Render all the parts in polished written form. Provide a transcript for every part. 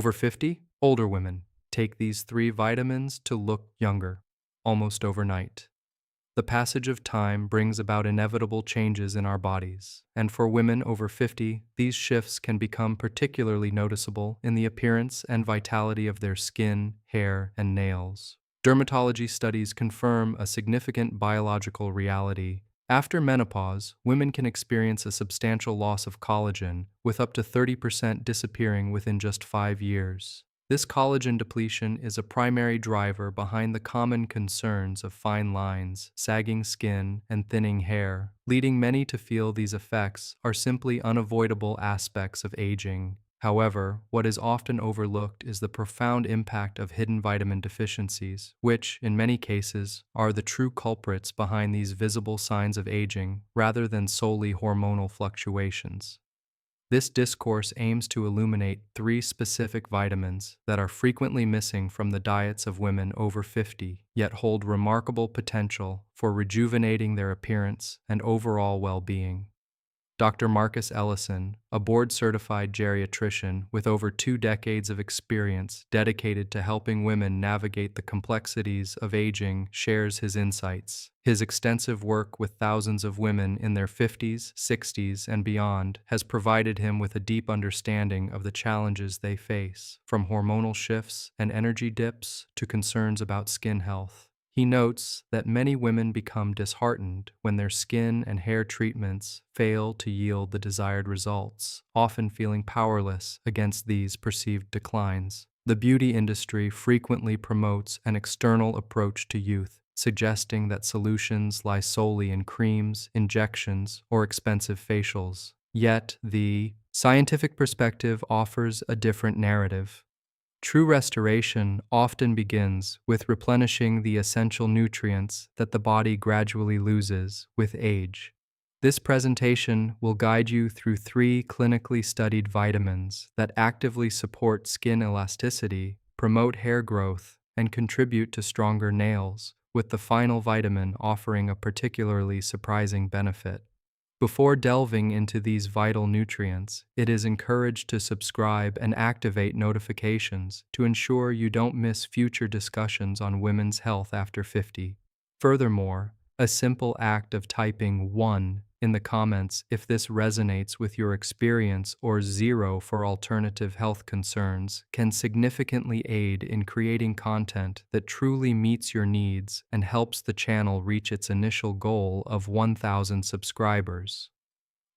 Over 50, older women take these three vitamins to look younger, almost overnight. The passage of time brings about inevitable changes in our bodies, and for women over 50, these shifts can become particularly noticeable in the appearance and vitality of their skin, hair, and nails. Dermatology studies confirm a significant biological reality. After menopause, women can experience a substantial loss of collagen, with up to 30% disappearing within just 5 years. This collagen depletion is a primary driver behind the common concerns of fine lines, sagging skin, and thinning hair, leading many to feel these effects are simply unavoidable aspects of aging. However, what is often overlooked is the profound impact of hidden vitamin deficiencies, which, in many cases, are the true culprits behind these visible signs of aging rather than solely hormonal fluctuations. This discourse aims to illuminate three specific vitamins that are frequently missing from the diets of women over 50, yet hold remarkable potential for rejuvenating their appearance and overall well-being. Dr. Marcus Ellison, a board-certified geriatrician with over 2 decades of experience dedicated to helping women navigate the complexities of aging, shares his insights. His extensive work with thousands of women in their 50s, 60s, and beyond has provided him with a deep understanding of the challenges they face, from hormonal shifts and energy dips to concerns about skin health. He notes that many women become disheartened when their skin and hair treatments fail to yield the desired results, often feeling powerless against these perceived declines. The beauty industry frequently promotes an external approach to youth, suggesting that solutions lie solely in creams, injections, or expensive facials. Yet, the scientific perspective offers a different narrative. True restoration often begins with replenishing the essential nutrients that the body gradually loses with age. This presentation will guide you through 3 clinically studied vitamins that actively support skin elasticity, promote hair growth, and contribute to stronger nails, with the final vitamin offering a particularly surprising benefit. Before delving into these vital nutrients, it is encouraged to subscribe and activate notifications to ensure you don't miss future discussions on women's health after 50. Furthermore, a simple act of typing 1 in the comments if this resonates with your experience or 0 for alternative health concerns can significantly aid in creating content that truly meets your needs and helps the channel reach its initial goal of 1,000 subscribers.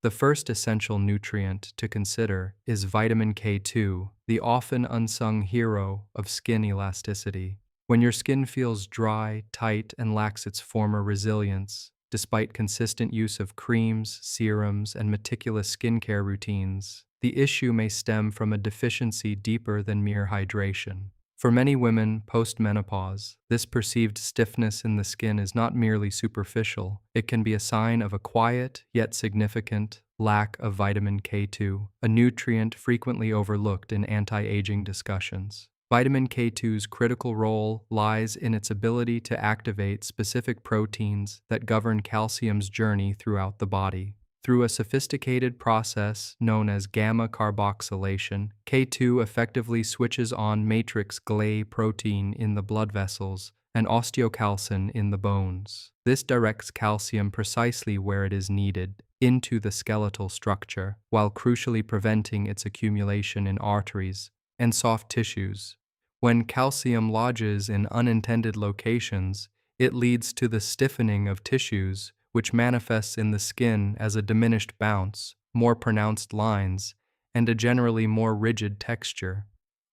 The first essential nutrient to consider is vitamin K2, the often unsung hero of skin elasticity. When your skin feels dry, tight, and lacks its former resilience, despite consistent use of creams, serums, and meticulous skincare routines, the issue may stem from a deficiency deeper than mere hydration. For many women post-menopause, this perceived stiffness in the skin is not merely superficial. It can be a sign of a quiet, yet significant, lack of vitamin K2, a nutrient frequently overlooked in anti-aging discussions. Vitamin K2's critical role lies in its ability to activate specific proteins that govern calcium's journey throughout the body. Through a sophisticated process known as gamma carboxylation, K2 effectively switches on matrix Gle protein in the blood vessels and osteocalcin in the bones. This directs calcium precisely where it is needed, into the skeletal structure, while crucially preventing its accumulation in arteries and soft tissues. When calcium lodges in unintended locations, it leads to the stiffening of tissues, which manifests in the skin as a diminished bounce, more pronounced lines, and a generally more rigid texture.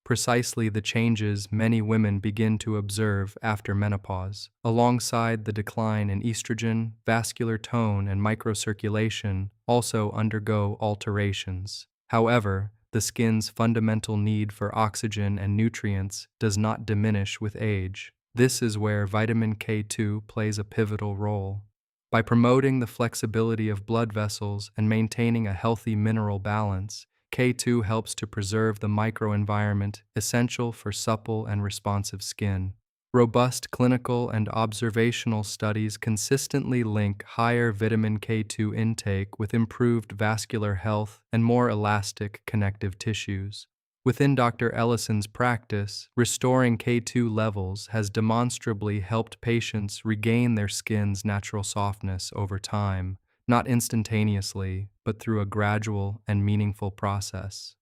Precisely the changes many women begin to observe after menopause. Alongside the decline in estrogen, vascular tone and microcirculation also undergo alterations. However, the skin's fundamental need for oxygen and nutrients does not diminish with age. This is where vitamin K2 plays a pivotal role. By promoting the flexibility of blood vessels and maintaining a healthy mineral balance, K2 helps to preserve the microenvironment essential for supple and responsive skin. Robust clinical and observational studies consistently link higher vitamin K2 intake with improved vascular health and more elastic connective tissues. Within Dr. Ellison's practice, restoring K2 levels has demonstrably helped patients regain their skin's natural softness over time, not instantaneously, but through a gradual and meaningful process.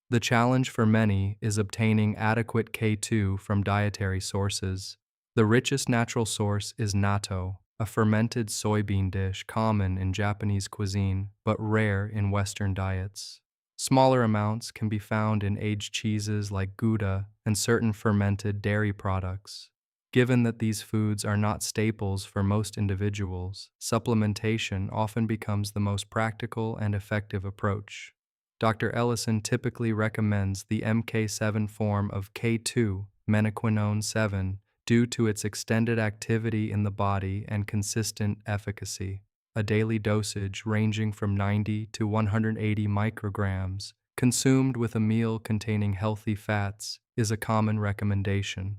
The challenge for many is obtaining adequate K2 from dietary sources. The richest natural source is natto, a fermented soybean dish common in Japanese cuisine but rare in Western diets. Smaller amounts can be found in aged cheeses like Gouda and certain fermented dairy products. Given that these foods are not staples for most individuals, supplementation often becomes the most practical and effective approach. Dr. Ellison typically recommends the MK7 form of K2, menaquinone 7, due to its extended activity in the body and consistent efficacy. A daily dosage ranging from 90 to 180 micrograms, consumed with a meal containing healthy fats, is a common recommendation.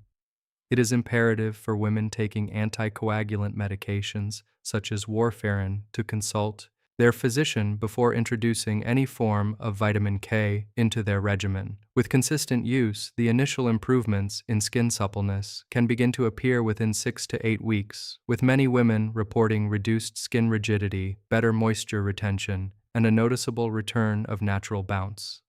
It is imperative for women taking anticoagulant medications, such as warfarin, to consult their physician before introducing any form of vitamin K into their regimen. With consistent use, the initial improvements in skin suppleness can begin to appear within 6 to 8 weeks, with many women reporting reduced skin rigidity, better moisture retention, and a noticeable return of natural bounce.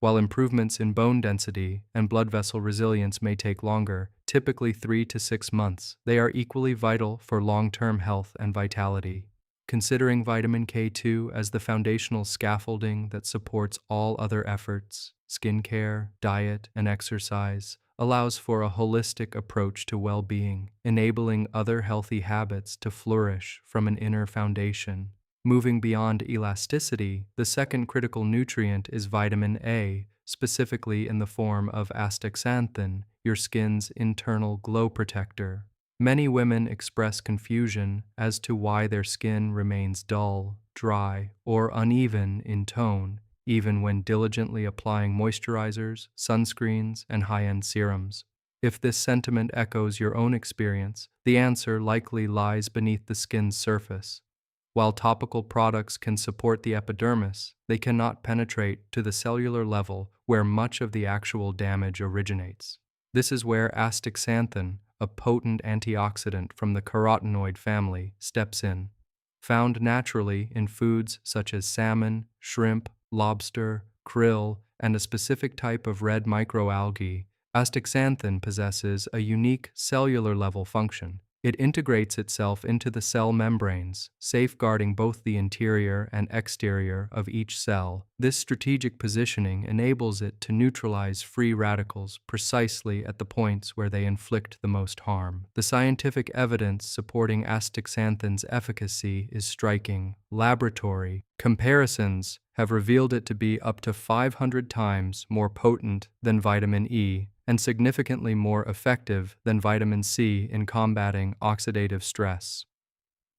While improvements in bone density and blood vessel resilience may take longer, typically 3 to 6 months, they are equally vital for long-term health and vitality. Considering vitamin K2 as the foundational scaffolding that supports all other efforts, skincare, diet, and exercise, allows for a holistic approach to well-being, enabling other healthy habits to flourish from an inner foundation. Moving beyond elasticity, the second critical nutrient is vitamin A, specifically in the form of astaxanthin, your skin's internal glow protector. Many women express confusion as to why their skin remains dull, dry, or uneven in tone, even when diligently applying moisturizers, sunscreens, and high-end serums. If this sentiment echoes your own experience, the answer likely lies beneath the skin's surface. While topical products can support the epidermis, they cannot penetrate to the cellular level where much of the actual damage originates. This is where astaxanthin, a potent antioxidant from the carotenoid family, steps in. Found naturally in foods such as salmon, shrimp, lobster, krill, and a specific type of red microalgae, astaxanthin possesses a unique cellular-level function. It integrates itself into the cell membranes, safeguarding both the interior and exterior of each cell. This strategic positioning enables it to neutralize free radicals precisely at the points where they inflict the most harm. The scientific evidence supporting astaxanthin's efficacy is striking. Laboratory comparisons have revealed it to be up to 500 times more potent than vitamin E, and significantly more effective than vitamin C in combating oxidative stress.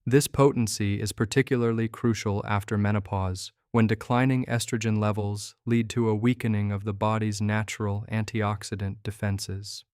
This potency is particularly crucial after menopause, when declining estrogen levels lead to a weakening of the body's natural antioxidant defenses.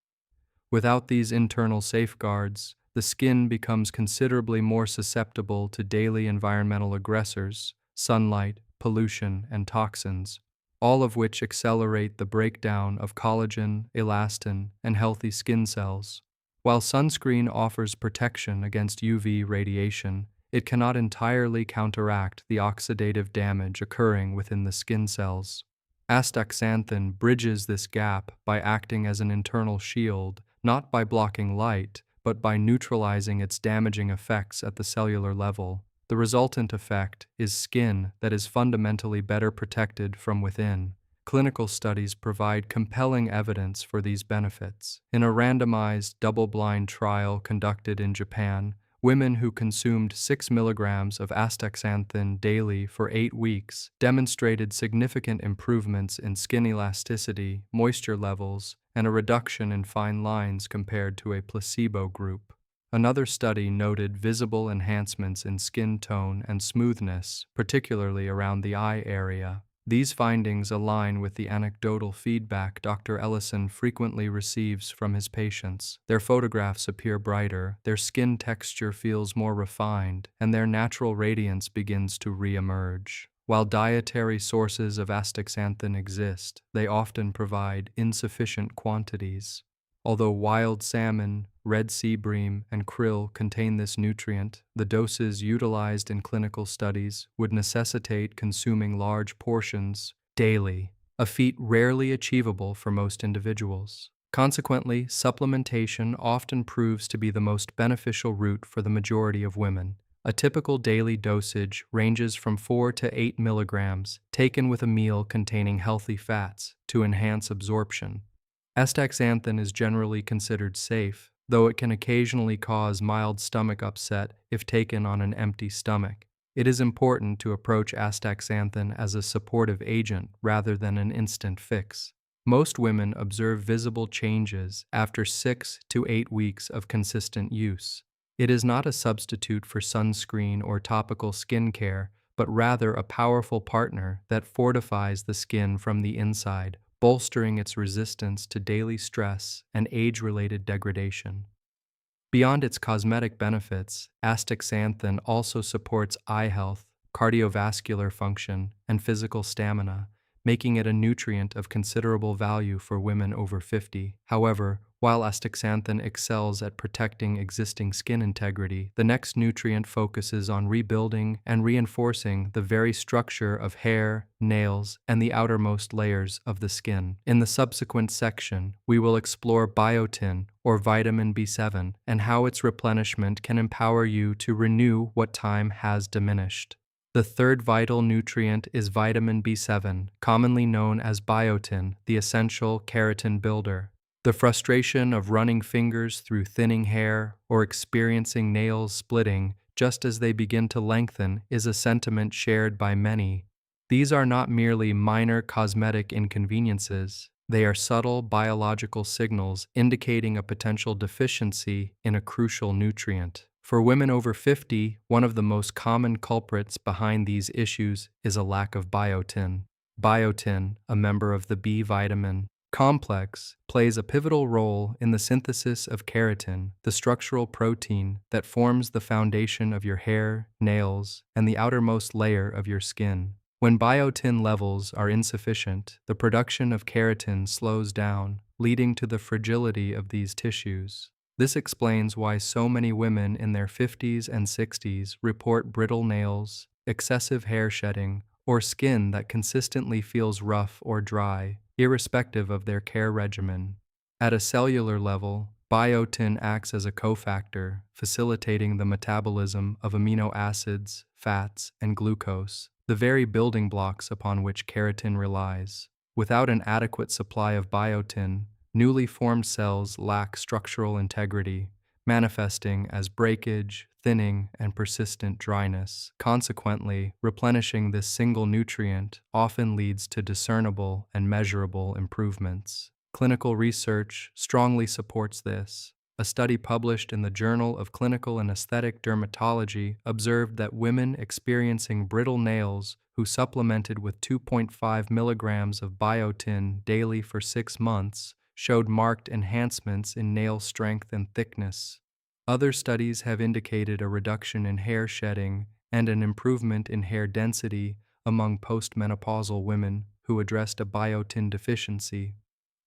Without these internal safeguards, the skin becomes considerably more susceptible to daily environmental aggressors, sunlight, pollution, and toxins, all of which accelerate the breakdown of collagen, elastin, and healthy skin cells. While sunscreen offers protection against UV radiation, it cannot entirely counteract the oxidative damage occurring within the skin cells. Astaxanthin bridges this gap by acting as an internal shield, not by blocking light, but by neutralizing its damaging effects at the cellular level. The resultant effect is skin that is fundamentally better protected from within. Clinical studies provide compelling evidence for these benefits. In a randomized, double-blind trial conducted in Japan, women who consumed 6 milligrams of astaxanthin daily for 8 weeks demonstrated significant improvements in skin elasticity, moisture levels, and a reduction in fine lines compared to a placebo group. Another study noted visible enhancements in skin tone and smoothness, particularly around the eye area. These findings align with the anecdotal feedback Dr. Ellison frequently receives from his patients. Their photographs appear brighter, their skin texture feels more refined, and their natural radiance begins to re-emerge. While dietary sources of astaxanthin exist, they often provide insufficient quantities. Although wild salmon, red sea bream, and krill contain this nutrient, the doses utilized in clinical studies would necessitate consuming large portions daily, a feat rarely achievable for most individuals. Consequently, supplementation often proves to be the most beneficial route for the majority of women. A typical daily dosage ranges from 4 to 8 milligrams, taken with a meal containing healthy fats to enhance absorption. Astaxanthin is generally considered safe, though it can occasionally cause mild stomach upset if taken on an empty stomach. It is important to approach astaxanthin as a supportive agent rather than an instant fix. Most women observe visible changes after 6 to 8 weeks of consistent use. It is not a substitute for sunscreen or topical skincare, but rather a powerful partner that fortifies the skin from the inside, bolstering its resistance to daily stress and age-related degradation. Beyond its cosmetic benefits, astaxanthin also supports eye health, cardiovascular function, and physical stamina, making it a nutrient of considerable value for women over 50. However, while astaxanthin excels at protecting existing skin integrity, the next nutrient focuses on rebuilding and reinforcing the very structure of hair, nails, and the outermost layers of the skin. In the subsequent section, we will explore biotin, or vitamin B7, and how its replenishment can empower you to renew what time has diminished. The third vital nutrient is vitamin B7, commonly known as biotin, the essential keratin builder. The frustration of running fingers through thinning hair or experiencing nails splitting just as they begin to lengthen is a sentiment shared by many. These are not merely minor cosmetic inconveniences. They are subtle biological signals indicating a potential deficiency in a crucial nutrient. For women over 50, one of the most common culprits behind these issues is a lack of biotin. Biotin, a member of the B vitamin complex, plays a pivotal role in the synthesis of keratin, the structural protein that forms the foundation of your hair, nails, and the outermost layer of your skin. When biotin levels are insufficient, the production of keratin slows down, leading to the fragility of these tissues. This explains why so many women in their 50s and 60s report brittle nails, excessive hair shedding, or skin that consistently feels rough or dry, irrespective of their care regimen. At a cellular level, biotin acts as a cofactor, facilitating the metabolism of amino acids, fats, and glucose, the very building blocks upon which keratin relies. Without an adequate supply of biotin, newly formed cells lack structural integrity, manifesting as breakage, thinning, and persistent dryness. Consequently, replenishing this single nutrient often leads to discernible and measurable improvements. Clinical research strongly supports this. A study published in the Journal of Clinical and Aesthetic Dermatology observed that women experiencing brittle nails who supplemented with 2.5 milligrams of biotin daily for 6 months showed marked enhancements in nail strength and thickness. Other studies have indicated a reduction in hair shedding and an improvement in hair density among postmenopausal women who addressed a biotin deficiency.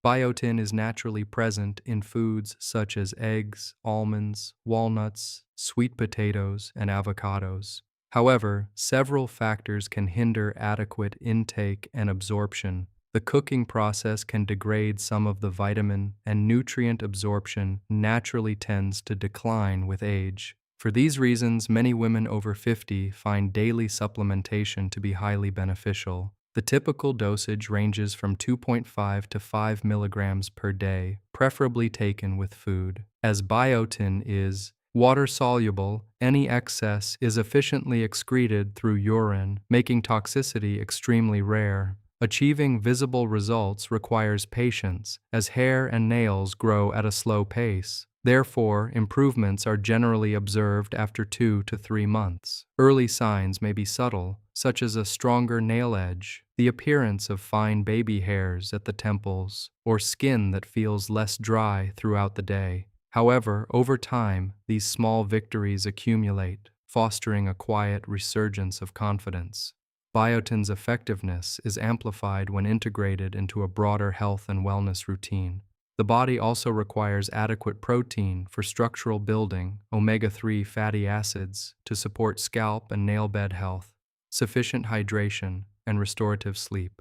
Biotin is naturally present in foods such as eggs, almonds, walnuts, sweet potatoes, and avocados. However, several factors can hinder adequate intake and absorption. The cooking process can degrade some of the vitamin, and nutrient absorption naturally tends to decline with age. For these reasons, many women over 50 find daily supplementation to be highly beneficial. The typical dosage ranges from 2.5 to 5 milligrams per day, preferably taken with food. As biotin is water-soluble, any excess is efficiently excreted through urine, making toxicity extremely rare. Achieving visible results requires patience, as hair and nails grow at a slow pace. Therefore, improvements are generally observed after 2 to 3 months. Early signs may be subtle, such as a stronger nail edge, the appearance of fine baby hairs at the temples, or skin that feels less dry throughout the day. However, over time, these small victories accumulate, fostering a quiet resurgence of confidence. Biotin's effectiveness is amplified when integrated into a broader health and wellness routine. The body also requires adequate protein for structural building, omega-3 fatty acids to support scalp and nail bed health, sufficient hydration, and restorative sleep.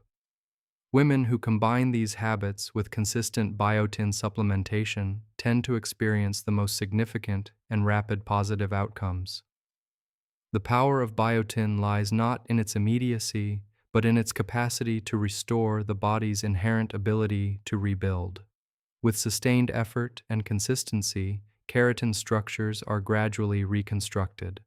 Women who combine these habits with consistent biotin supplementation tend to experience the most significant and rapid positive outcomes. The power of biotin lies not in its immediacy, but in its capacity to restore the body's inherent ability to rebuild. With sustained effort and consistency, keratin structures are gradually reconstructed.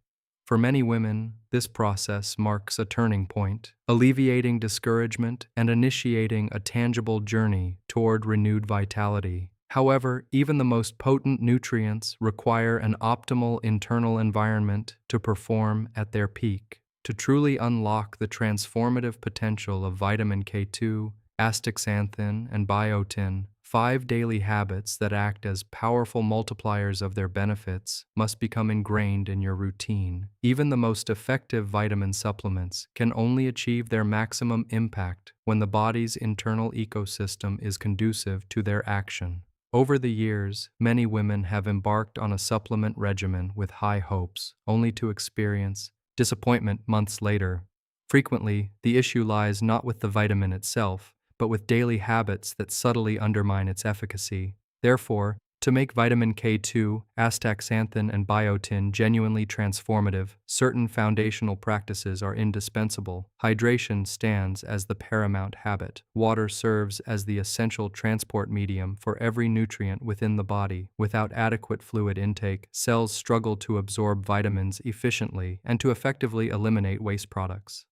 For many women, this process marks a turning point, alleviating discouragement and initiating a tangible journey toward renewed vitality. However, even the most potent nutrients require an optimal internal environment to perform at their peak. To truly unlock the transformative potential of vitamin K2, astaxanthin, and biotin, 5 daily habits that act as powerful multipliers of their benefits must become ingrained in your routine. Even the most effective vitamin supplements can only achieve their maximum impact when the body's internal ecosystem is conducive to their action. Over the years, many women have embarked on a supplement regimen with high hopes, only to experience disappointment months later. Frequently, the issue lies not with the vitamin itself, but with daily habits that subtly undermine its efficacy. Therefore, to make vitamin K2, astaxanthin, and biotin genuinely transformative, certain foundational practices are indispensable. Hydration stands as the paramount habit. Water serves as the essential transport medium for every nutrient within the body. Without adequate fluid intake, cells struggle to absorb vitamins efficiently and to effectively eliminate waste products.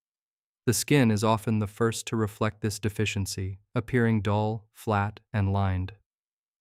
The skin is often the first to reflect this deficiency, appearing dull, flat, and lined.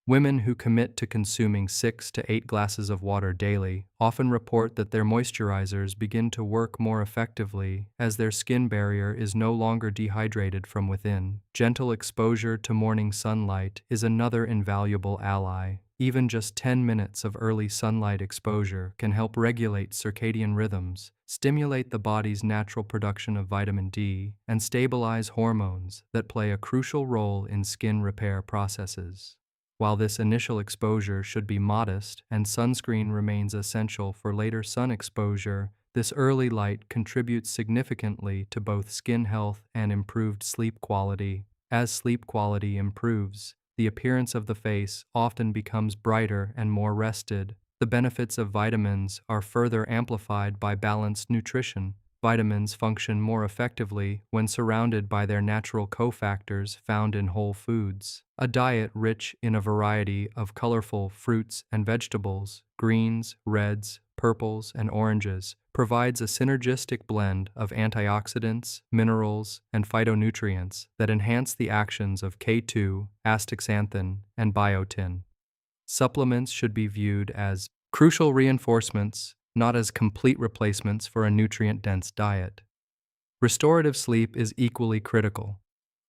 Women who commit to consuming 6 to 8 glasses of water daily often report that their moisturizers begin to work more effectively as their skin barrier is no longer dehydrated from within. Gentle exposure to morning sunlight is another invaluable ally. Even just 10 minutes of early sunlight exposure can help regulate circadian rhythms, stimulate the body's natural production of vitamin D, and stabilize hormones that play a crucial role in skin repair processes. While this initial exposure should be modest and sunscreen remains essential for later sun exposure, this early light contributes significantly to both skin health and improved sleep quality. As sleep quality improves, the appearance of the face often becomes brighter and more rested. The benefits of vitamins are further amplified by balanced nutrition. Vitamins function more effectively when surrounded by their natural cofactors found in whole foods. A diet rich in a variety of colorful fruits and vegetables, greens, reds, purples, and oranges, provides a synergistic blend of antioxidants, minerals, and phytonutrients that enhance the actions of K2, astaxanthin, and biotin. Supplements should be viewed as crucial reinforcements, not as complete replacements for a nutrient-dense diet. Restorative sleep is equally critical.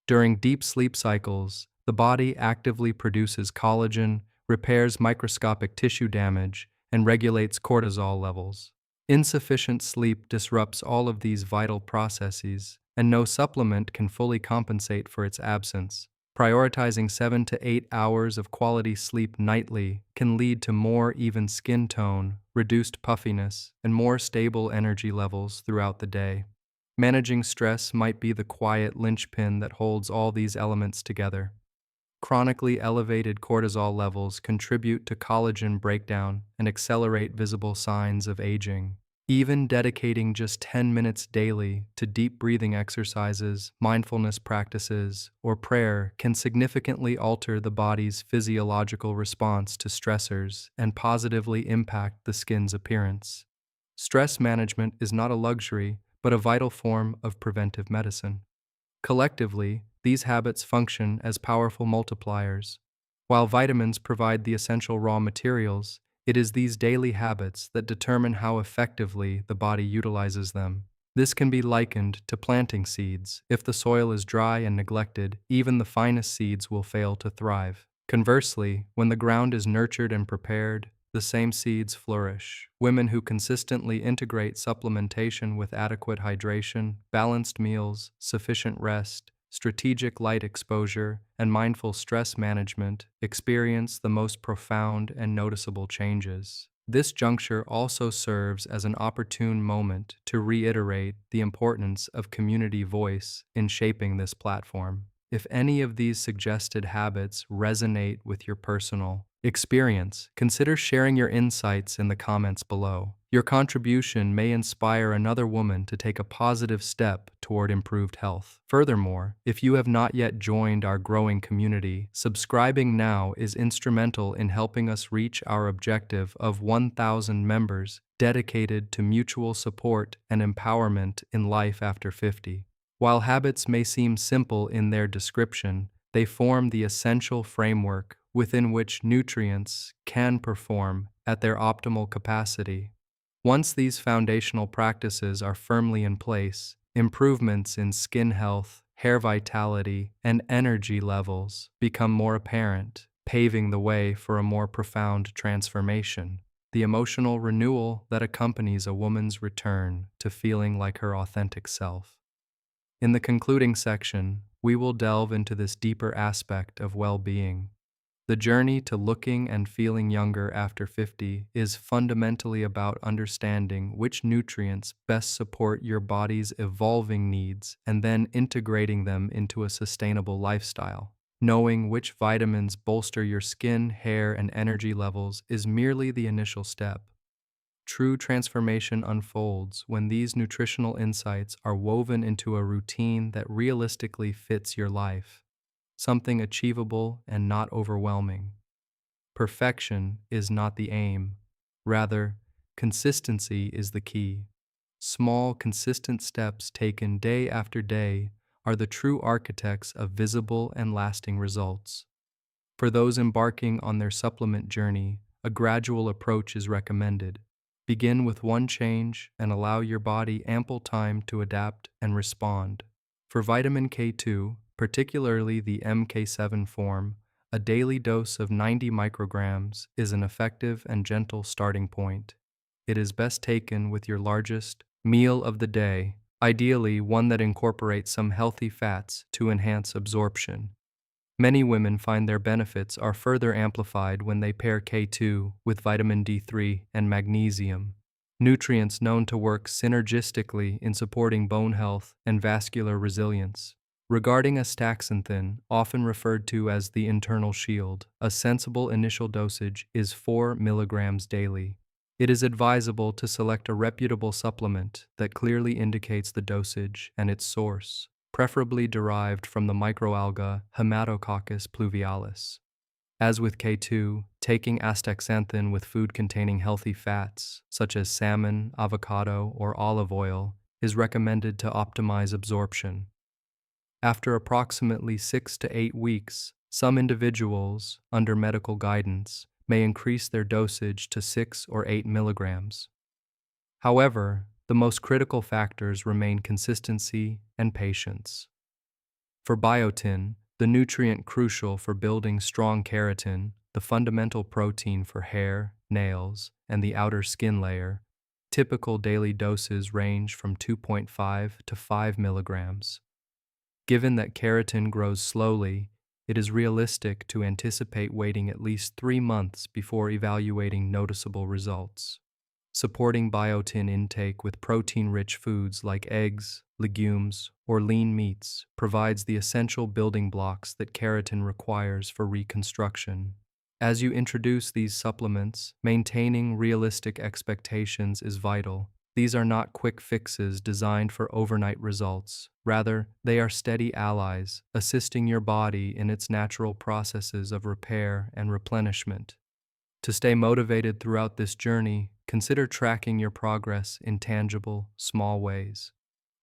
During deep sleep cycles, the body actively produces collagen, repairs microscopic tissue damage, and regulates cortisol levels. Insufficient sleep disrupts all of these vital processes, and no supplement can fully compensate for its absence. Prioritizing 7 to 8 hours of quality sleep nightly can lead to more even skin tone, reduced puffiness, and more stable energy levels throughout the day. Managing stress might be the quiet linchpin that holds all these elements together. Chronically elevated cortisol levels contribute to collagen breakdown and accelerate visible signs of aging. Even dedicating just 10 minutes daily to deep breathing exercises, mindfulness practices, or prayer can significantly alter the body's physiological response to stressors and positively impact the skin's appearance. Stress management is not a luxury, but a vital form of preventive medicine. Collectively, these habits function as powerful multipliers. While vitamins provide the essential raw materials, it is these daily habits that determine how effectively the body utilizes them. This can be likened to planting seeds. If the soil is dry and neglected, even the finest seeds will fail to thrive. Conversely, when the ground is nurtured and prepared, the same seeds flourish. Women who consistently integrate supplementation with adequate hydration, balanced meals, sufficient rest, strategic light exposure, and mindful stress management experience the most profound and noticeable changes. This juncture also serves as an opportune moment to reiterate the importance of community voice in shaping this platform. If any of these suggested habits resonate with your personal experience, consider sharing your insights in the comments below. Your contribution may inspire another woman to take a positive step toward improved health. Furthermore, if you have not yet joined our growing community, subscribing now is instrumental in helping us reach our objective of 1,000 members dedicated to mutual support and empowerment in life after 50. While habits may seem simple in their description, they form the essential framework within which nutrients can perform at their optimal capacity. Once these foundational practices are firmly in place, improvements in skin health, hair vitality, and energy levels become more apparent, paving the way for a more profound transformation. The emotional renewal that accompanies a woman's return to feeling like her authentic self. In the concluding section, we will delve into this deeper aspect of well-being. The journey to looking and feeling younger after 50 is fundamentally about understanding which nutrients best support your body's evolving needs and then integrating them into a sustainable lifestyle. Knowing which vitamins bolster your skin, hair, and energy levels is merely the initial step. True transformation unfolds when these nutritional insights are woven into a routine that realistically fits your life, something achievable and not overwhelming. Perfection is not the aim. Rather, consistency is the key. Small, consistent steps taken day after day are the true architects of visible and lasting results. For those embarking on their supplement journey, a gradual approach is recommended. Begin with one change and allow your body ample time to adapt and respond. For vitamin K2, particularly the MK7 form, a daily dose of 90 micrograms is an effective and gentle starting point. It is best taken with your largest meal of the day, ideally one that incorporates some healthy fats to enhance absorption. Many women find their benefits are further amplified when they pair K2 with vitamin D3 and magnesium, nutrients known to work synergistically in supporting bone health and vascular resilience. Regarding astaxanthin, often referred to as the internal shield, a sensible initial dosage is 4 milligrams daily. It is advisable to select a reputable supplement that clearly indicates the dosage and its source, preferably derived from the microalga Haematococcus pluvialis. As with K2, taking astaxanthin with food containing healthy fats, such as salmon, avocado, or olive oil, is recommended to optimize absorption. After approximately 6 to 8 weeks, some individuals, under medical guidance, may increase their dosage to 6 or 8 milligrams. However, the most critical factors remain consistency and patience. For biotin, the nutrient crucial for building strong keratin, the fundamental protein for hair, nails, and the outer skin layer, typical daily doses range from 2.5 to 5 milligrams. Given that keratin grows slowly, it is realistic to anticipate waiting at least 3 months before evaluating noticeable results. Supporting biotin intake with protein-rich foods like eggs, legumes, or lean meats provides the essential building blocks that keratin requires for reconstruction. As you introduce these supplements, maintaining realistic expectations is vital. These are not quick fixes designed for overnight results. Rather, they are steady allies, assisting your body in its natural processes of repair and replenishment. To stay motivated throughout this journey, consider tracking your progress in tangible, small ways.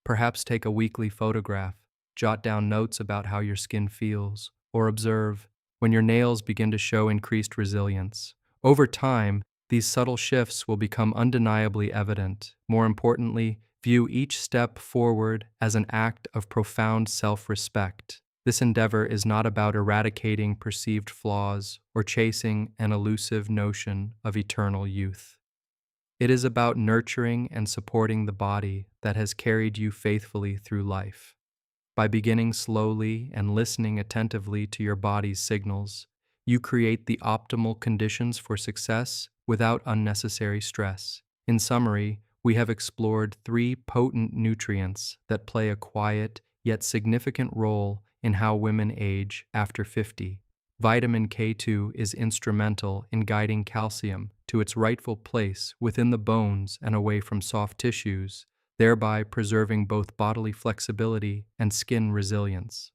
Perhaps take a weekly photograph, jot down notes about how your skin feels, or observe when your nails begin to show increased resilience. Over time, these subtle shifts will become undeniably evident. More importantly, view each step forward as an act of profound self-respect. This endeavor is not about eradicating perceived flaws or chasing an elusive notion of eternal youth. It is about nurturing and supporting the body that has carried you faithfully through life. By beginning slowly and listening attentively to your body's signals, you create the optimal conditions for success without unnecessary stress. In summary, we have explored three potent nutrients that play a quiet yet significant role in how women age after 50. Vitamin K2 is instrumental in guiding calcium to its rightful place within the bones and away from soft tissues, thereby preserving both bodily flexibility and skin resilience.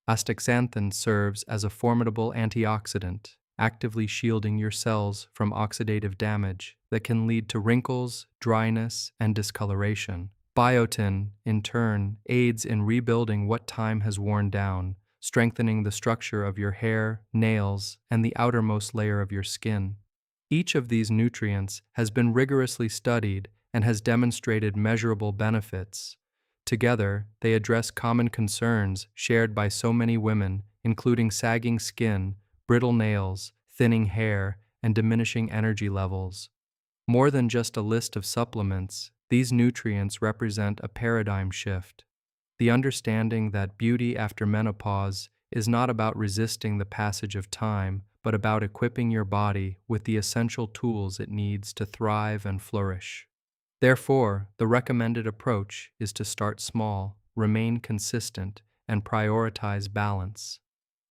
Astaxanthin serves as a formidable antioxidant, actively shielding your cells from oxidative damage that can lead to wrinkles, dryness, and discoloration. Biotin, in turn, aids in rebuilding what time has worn down, strengthening the structure of your hair, nails, and the outermost layer of your skin. Each of these nutrients has been rigorously studied and has demonstrated measurable benefits. Together, they address common concerns shared by so many women, including sagging skin, brittle nails, thinning hair, and diminishing energy levels. More than just a list of supplements, these nutrients represent a paradigm shift. The understanding that beauty after menopause is not about resisting the passage of time, but about equipping your body with the essential tools it needs to thrive and flourish. Therefore, the recommended approach is to start small, remain consistent, and prioritize balance.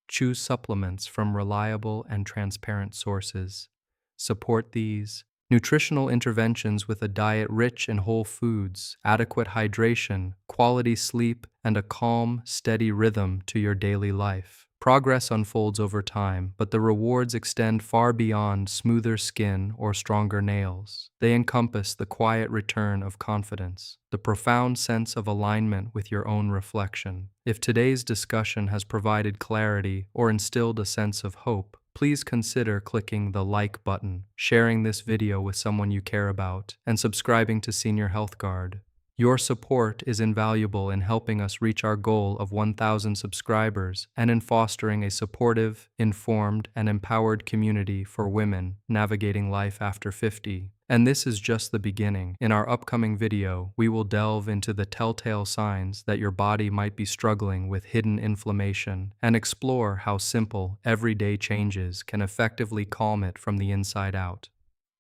Choose supplements from reliable and transparent sources. Support these nutritional interventions with a diet rich in whole foods, adequate hydration, quality sleep, and a calm, steady rhythm to your daily life. Progress unfolds over time, but the rewards extend far beyond smoother skin or stronger nails. They encompass the quiet return of confidence, the profound sense of alignment with your own reflection. If today's discussion has provided clarity or instilled a sense of hope, please consider clicking the like button, sharing this video with someone you care about, and subscribing to Senior Health Guard. Your support is invaluable in helping us reach our goal of 1,000 subscribers and in fostering a supportive, informed, and empowered community for women navigating life after 50. And this is just the beginning. In our upcoming video, we will delve into the telltale signs that your body might be struggling with hidden inflammation and explore how simple, everyday changes can effectively calm it from the inside out.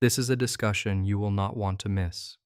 This is a discussion you will not want to miss.